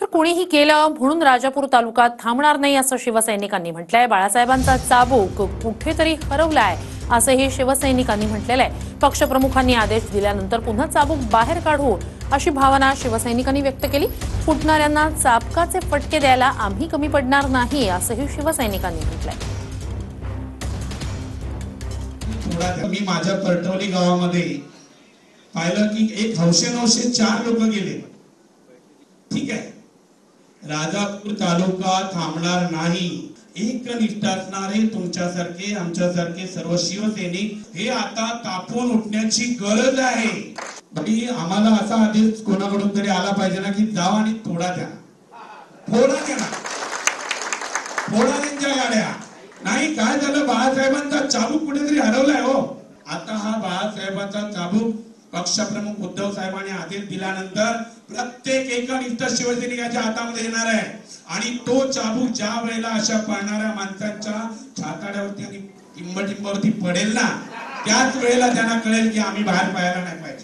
तर कोणीही केलं म्हणून राजापूर तालुका थांबणार नाही असं शिवसैनिकांनी म्हटलंय। बाळासाहेबांचा चाबूक कुठेतरी हरवलाय असंही शिवसैनिकांनी म्हटलेलं आहे। पक्षप्रमुखांनी आदेश दिल्यानंतर पुन्हा चाबूक बाहेर काढू अशी भावना शिवसैनिकांनी व्यक्त केली। फुटणाऱ्यांना चाबकाचे फटके द्यायला आम्ही कमी पडणार नाही असंही शिवसैनिकांनी म्हटलंय। मी माझ्या परटवली गावामध्ये पाहिलं की एक हौशेनौशे 4 लोक गेले। ठीक आहे, राजापूर तालुका थांबणार नाही। एकनिष्ठ असणारे तुमच्यासारखे आमच्यासारखे सर्व शिवसैनिक हे आता तापून उठण्याची गरज आहे। बाकी आम्हाला असा आदेश कोणाकडून तरी आला पाहिजे ना की जावा आणि फोडा द्या, फोडा द्या, फोडा त्यांच्या गाड्या। नाही काय झालं, बाळासाहेबांचा चाबूक कुठेतरी हरवलाय हो। आता हा बाळासाहेबांचा चाबूक पक्षप्रमुख उद्धव साहेबांनी आदेश दिल्यानंतर प्रत्येक एकनिष्ठ शिवसैनिकाच्या हातामध्ये येणार आहे आणि तो चाबूक ज्या वेळेला अशा पळणाऱ्या माणसांच्या छाताड्यावरती आणि टिंबटिंबावरती पडेल ना, त्याच वेळेला त्यांना कळेल की आम्ही बाहेर पाहायला नाही पाहिजे।